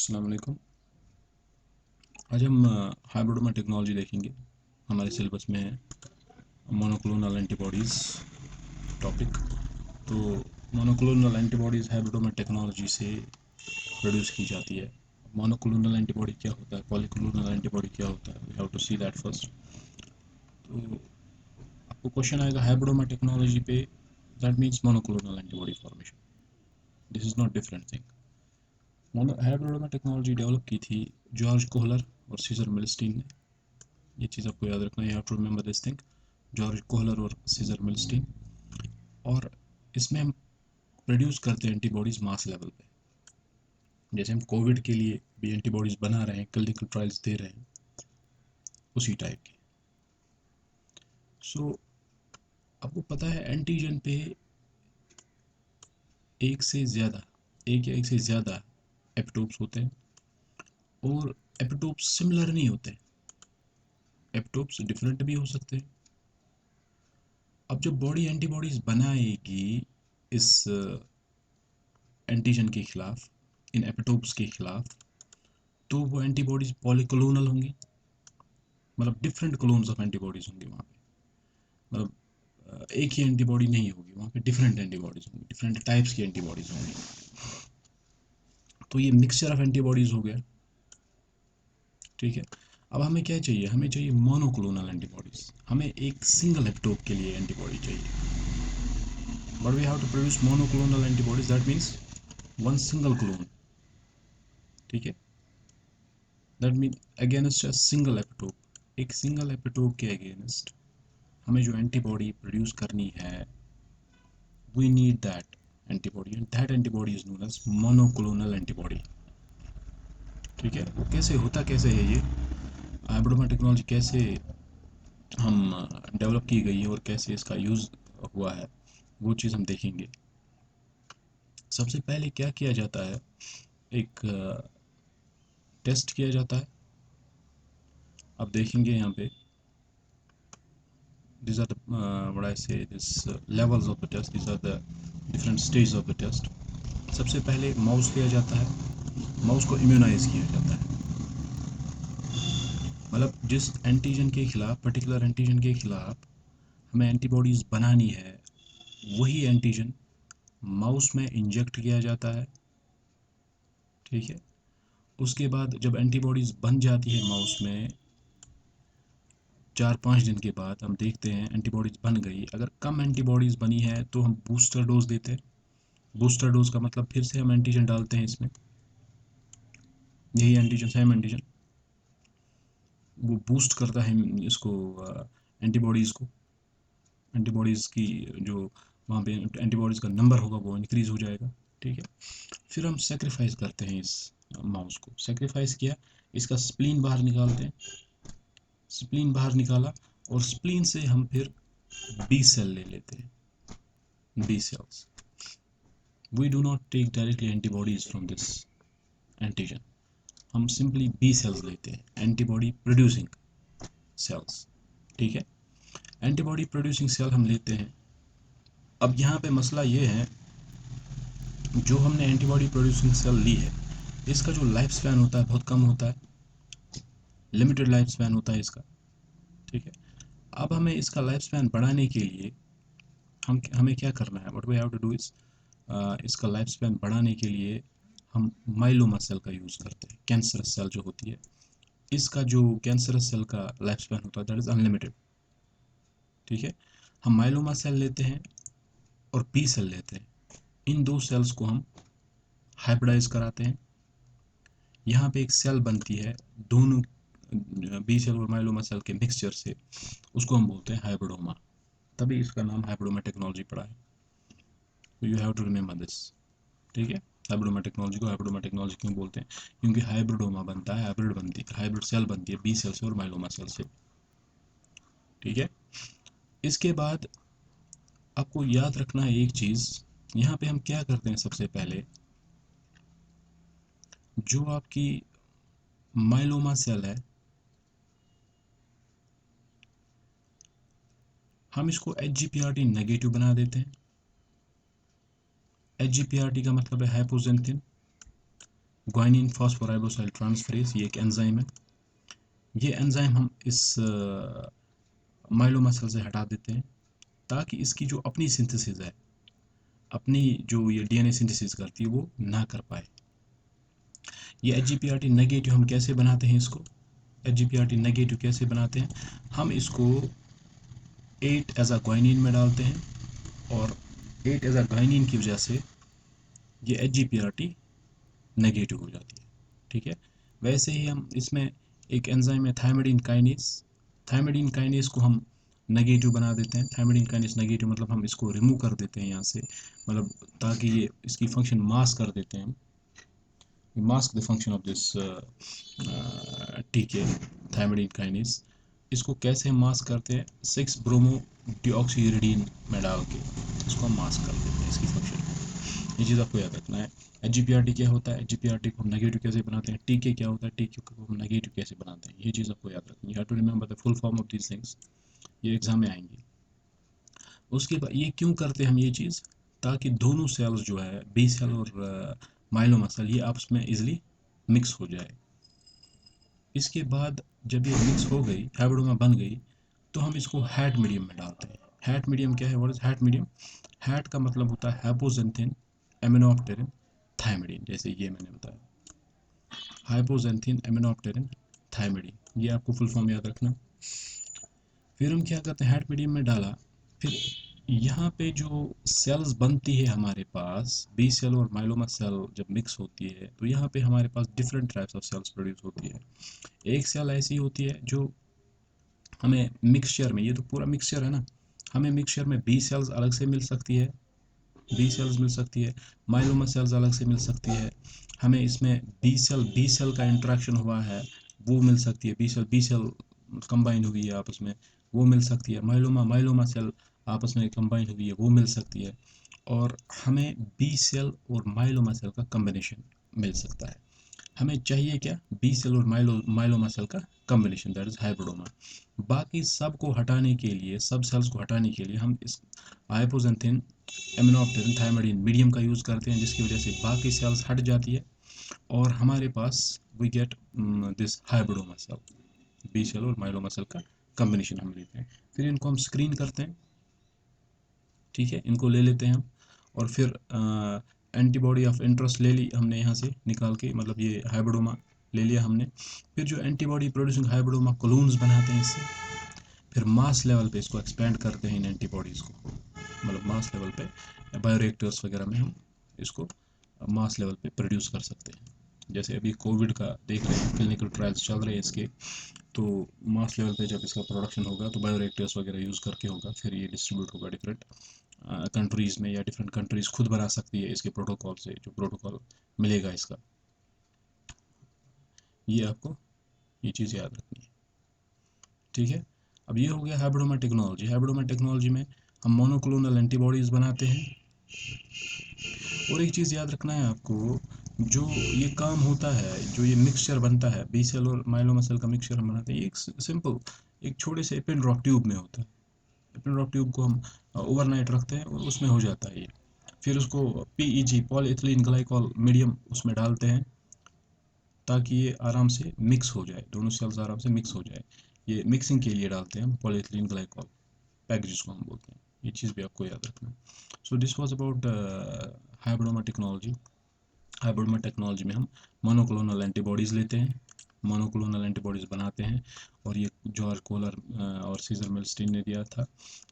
अस्सलाम वालेकुम। आज हम हाइब्रिडोमा टेक्नोलॉजी देखेंगे। हमारे सिलेबस में है मोनोक्लोनल एंटीबॉडीज़ टॉपिक। तो मोनोक्लोनल एंटीबॉडीज़ हाइब्रिडोमा टेक्नोलॉजी से प्रोड्यूस की जाती है। मोनोक्लोनल एंटीबॉडी क्या होता है, पॉलीक्लोनल एंटीबॉडी क्या होता है, we have to see that first. तो आपको क्वेश्चन आएगा हाइब्रिडोमा टेक्नोलॉजी पे, that means monoclonal antibody formation. This is not different thing. Hybridoma technology develop की थी जॉर्ज कोहलर और सीजर मिलस्टीन ने। ये चीज़ आपको याद रखना है, you have to remember this thing, George Kohler और सीजर मिलस्टीन। और इसमें हम प्रोड्यूस करते हैं एंटीबॉडीज़ मास लेवल पे। जैसे हम कोविड के लिए भी एंटीबॉडीज़ बना रहे हैं, क्लिनिकल ट्रायल्स दे रहे हैं, उसी टाइप की। सो आपको पता है एंटीजन पे एक से ज़्यादा, एक या एक से ज़्यादा एपिटोप्स होते हैं, और एपिटोप्स सिमिलर नहीं होते, एपिटोप्स डिफरेंट भी हो सकते हैं। अब जब बॉडी एंटीबॉडीज़ बनाएगी इस एंटीजन के खिलाफ, इन एपिटोप्स के खिलाफ, तो वो एंटीबॉडीज़ पॉलीक्लोनल होंगी, मतलब डिफरेंट क्लोन्स ऑफ एंटीबॉडीज़ होंगे वहाँ पे। मतलब एक ही एंटीबॉडी नहीं होगी वहाँ पे, डिफरेंट एंटीबॉडीज़ होंगी, डिफरेंट टाइप्स की एंटीबॉडीज़ होंगी। तो ये मिक्सचर ऑफ एंटीबॉडीज़ हो गया, ठीक है। अब हमें क्या चाहिए, हमें चाहिए मोनोक्लोनल एंटीबॉडीज़। हमें एक सिंगल एपिटोप के लिए एंटीबॉडी चाहिए, but we have to produce monoclonal antibodies, that means one single clone, ठीक है। That mean against a single epitope, एक सिंगल एपिटोप के अगेंस्ट हमें जो एंटीबॉडी प्रोड्यूस करनी है, we need that antibody, and that antibody is known as monoclonal antibody, ठीक है। वो कैसे होता, कैसे है ये हाइब्रिडोमा टेक्नोलॉजी, कैसे हम डेवलप की गई है और कैसे इसका यूज़ हुआ है, वो चीज़ हम देखेंगे। सबसे पहले क्या किया जाता है, एक टेस्ट किया जाता है। अब देखेंगे यहाँ पे, these are the what I say, this levels of the test, these are the different stages of the test. सबसे पहले माउस लिया जाता है, माउस को इम्यूनाइज किया जाता है। मतलब जिस एंटीजन के खिलाफ, पर्टिकुलर एंटीजन के खिलाफ हमें एंटीबॉडीज़ बनानी है, वही एंटीजन माउस में इंजेक्ट किया जाता है, ठीक है। उसके बाद जब एंटीबॉडीज़ बन जाती है माउस में, 4-5 दिन के बाद हम देखते हैं एंटीबॉडीज़ बन गई। अगर कम एंटीबॉडीज़ बनी है तो हम बूस्टर डोज देते हैं। बूस्टर डोज का मतलब फिर से हम एंटीजन डालते हैं इसमें, यही एंटीजन, सेम एंटीजन, वो बूस्ट करता है इसको, एंटीबॉडीज़ को। एंटीबॉडीज़ की जो वहाँ पे एंटीबॉडीज़ का नंबर होगा वो इंक्रीज़ हो जाएगा, ठीक है। फिर हम सेक्रीफाइस करते हैं इस माउस को। सेक्रीफाइस किया, इसका स्प्लीन बाहर निकालते हैं, स्प्लीन बाहर निकाला, और स्प्लीन से हम फिर बी सेल ले लेते हैं, B cells. We do not take directly antibodies from this antigen, हम सिंपली बी सेल्स लेते हैं, एंटीबॉडी प्रोड्यूसिंग सेल्स, ठीक है। एंटीबॉडी प्रोड्यूसिंग सेल हम लेते हैं। अब यहाँ पे मसला ये है, जो हमने एंटीबॉडी प्रोड्यूसिंग सेल ली है, इसका जो लाइफ स्पैन होता है बहुत कम होता है, लिमिटेड लाइफ स्पैन होता है इसका, ठीक है। अब हमें इसका लाइफ स्पैन बढ़ाने के लिए हमें क्या करना है, what we have to do is, इसका लाइफ स्पैन बढ़ाने के लिए हम माइलोमा सेल का यूज़ करते हैं। कैंसरस सेल जो होती है, इसका जो कैंसरस सेल का लाइफ स्पैन होता है दैट इज़ अनलिमिटेड, ठीक है। हम माइलोमा सेल लेते हैं और बी सेल लेते हैं, इन दो सेल्स को हम हाइब्रिडाइज कराते हैं। यहाँ पे एक सेल बनती है दोनों बी सेल और माइलोमा सेल के मिक्सचर से, उसको हम बोलते हैं हाइब्रिडोमा, तभी इसका नाम हाइब्रिडोमा टेक्नोलॉजी पड़ा है। You have to remember this, ठीक है। हाइब्रिडोमा टेक्नोलॉजी को हाइब्रिडोमा टेक्नोलॉजी क्यों बोलते हैं, क्योंकि हाइब्रिडोमा बनता है, हाइब्रिड बनती है, हाइब्रिड सेल बनती है बी सेल से और माइलोमा सेल से, ठीक है। इसके बाद आपको याद रखना है एक चीज़, यहाँ पे हम क्या करते हैं, सबसे पहले जो आपकी माइलोमा सेल है, हम इसको HGPRT नेगेटिव बना देते हैं। HGPRT का मतलब है हाइपोजेंथिन, ग्वानिन फॉस्फोराइबोसाइल ट्रांसफरेज, ये एक एंजाइम है। ये एंजाइम हम इस माइलोमा सेल से हटा देते हैं ताकि इसकी जो अपनी सिंथेसिस है, अपनी जो ये डीएनए सिंथेसिस करती है, वो ना कर पाए। ये एचजीपीआरटी नेगेटिव हम कैसे बनाते हैं इसको? एचजीपीआरटी नेगेटिव कैसे बनाते हैं? हम इसको 8 एज अ ग्वानिन में डालते हैं और 8 एज अ ग्वानिन की वजह से ये एचजीपीआरटी नेगेटिव हो जाती है। ठीक है, वैसे ही हम इसमें एक एंजाइम है थायमिडिन काइनेज। थायमिडिन काइनेज को हम नेगेटिव बना देते हैं। थायमिडिन काइनेज नेगेटिव मतलब हम इसको रिमूव कर देते हैं यहाँ से, मतलब ताकि ये इसकी फंक्शन मास्क कर देते हैं हम, mask the function of this टीके थायमिडिन काइनेज। इसको कैसे हम मास्क करते हैं? 6 ब्रोमो डिऑक्सीरिडीन में डाल के इसको हम मास्क कर देते हैं इसकी फंक्शन को। ये चीज़ आपको याद रखना है। एचजीपीआरटी क्या होता है, एचजीपीआरटी को हम नेगेटिव कैसे बनाते हैं, टीके क्या होता है, टीके को हम नेगेटिव कैसे बनाते हैं, ये चीज़ आपको याद रखनी है। You have to remember the full form of these things, ये एग्जाम में आएंगी। उसके बाद ये क्यों करते हैं हम ये चीज़? ताकि दोनों सेल्स जो है, बी सेल और माइलोमा सेल, ये आपस में इजिली मिक्स हो जाए। इसके बाद जब ये मिक्स हो गई, हैब्डोमा बन गई, तो हम इसको हैट मीडियम में डालते हैं। हैट मीडियम क्या है? What is hat medium? Hat का मतलब होता है हाइपोजेंथिन एमिनोप्टेरिन थायमिडिन, जैसे ये मैंने बताया, हाइपोजेंथिन एमिनोप्टेरिन थायमिडिन, ये आपको फुल फॉर्म याद रखना। फिर हम क्या करते हैं, हैट मीडियम में डाला, फिर यहाँ पे जो सेल्स बनती है हमारे पास, बी सेल और माइलोमा सेल जब मिक्स होती है, तो यहाँ पे हमारे पास different types of cells produce होती है। एक सेल ऐसी होती है जो हमें मिक्सचर में, ये तो पूरा मिक्सचर है ना, हमें मिक्सचर में बी सेल्स अलग से मिल सकती है, बी सेल्स मिल सकती है, माइलोमा सेल्स अलग से मिल सकती है, हमें इसमें बी सेल का इंट्रैक्शन हुआ है वो मिल सकती है, बी सेल कंबाइन हुई है आपस में, वो मिल सकती है, माइलोमा माइलोमा सेल आपस में कंबाइन हुई है, वो मिल सकती है। और हमें बी सेल और माइलोमा सेल का कम्बिनेशन मिल सकता है। हमें चाहिए क्या? बी सेल और माइलोमा सेल का कम्बिनेशन, दैट इज हाइब्रिडोमा। बाकी सब को हटाने के लिए, सब सेल्स को हटाने के लिए हम इस हाइपोजेंथिन एमिनोप्टेरिन थायमिडिन मीडियम का यूज़ करते हैं, जिसकी वजह से बाकी सेल्स हट जाती है और हमारे पास we get this hybridoma cell, B cell और माइलोमा सेल का कम्बिनेशन हम लेते हैं। फिर इनको हम स्क्रीन करते हैं, ठीक है, इनको ले लेते हैं हम, और फिर एंटीबॉडी ऑफ इंटरेस्ट ले ली हमने यहाँ से निकाल के, मतलब ये हाइब्रिडोमा ले लिया हमने। फिर जो एंटीबॉडी प्रोड्यूसिंग हाइब्रिडोमा कोलून्स बनाते हैं इससे, फिर मास लेवल पे इसको एक्सपेंड करते हैं इन एंटीबॉडीज़ को, मतलब मास लेवल पे बायोरिएक्टर्स वगैरह में हम इसको मास लेवल पे प्रोड्यूस कर सकते हैं। जैसे अभी कोविड का देख रहे हैं, क्लिनिकल ट्रायल्स चल रहे हैं इसके, तो मास लेवल पे जब इसका प्रोडक्शन होगा तो बायोरिएक्टर्स वगैरह यूज़ करके होगा, फिर ये डिस्ट्रीब्यूट होगा डिफरेंट कंट्रीज़ में, या डिफरेंट कंट्रीज़ खुद बना सकती है इसके प्रोटोकॉल से, जो प्रोटोकॉल मिलेगा इसका, ये आपको ये चीज़ याद रखनी है। ठीक है, अब ये हो गया हाइब्रिडोमा टेक्नोलॉजी। हाइब्रिडोमा टेक्नोलॉजी में हम मोनोक्लोनल एंटीबॉडीज़ बनाते हैं। और एक चीज़ याद रखना है आपको, जो ये काम होता है, जो ये मिक्सचर बनता है, बी सेल और माइलोमा सेल का मिक्सचर हम बनाते हैं, ये एक सिंपल एक छोटे से एपिन ड्रॉप ट्यूब में होता है। एपिन ड्रॉप ट्यूब को हम ओवरनाइट रखते हैं और उसमें हो जाता है ये। फिर उसको पीईजी पॉलीइथिलीन ग्लाइकॉल मीडियम उसमें डालते हैं ताकि ये आराम से मिक्स हो जाए, दोनों सेल्स आराम से मिक्स हो जाए। ये मिक्सिंग के लिए डालते हैं हम पॉलीइथिलीन ग्लाइकॉल पैक, जिसको हम बोलते हैं। ये चीज़ भी आपको याद रखना है। सो this was about hybridoma technology. Hybridoma technology में हम मोनोक्लोनल एंटीबॉडीज़ लेते हैं, मोनोक्लोनल एंटीबॉडीज़ बनाते हैं, और ये जॉर्ज कोलर और सीजर मिल्स्टीन ने दिया था।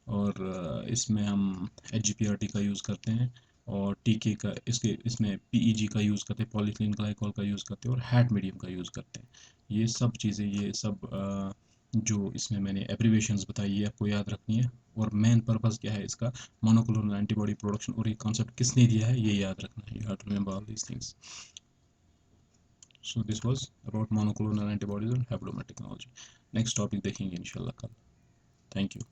और इसमें हम एचजीपीआरटी का यूज़ करते हैं, और टीके का इसमें पीईजी का यूज़ करते हैं, पॉलीथिलीन ग्लाइकॉल का यूज़ करते हैं, और हैट मीडियम का यूज़ करते हैं। ये सब चीज़ें, ये सब जो इसमें मैंने एब्रीवेशंस बताई, ये आपको याद रखनी है। और मेन पर्पस क्या है इसका, मोनोक्लोनल एंटीबॉडी प्रोडक्शन, और ये कॉन्सेप्ट किसने दिया है ये याद रखना है। You have to remember all these things. So this was about monoclonal antibodies and hybridoma technology. Next topic देखेंगे इंशाल्लाह कल। Thank you.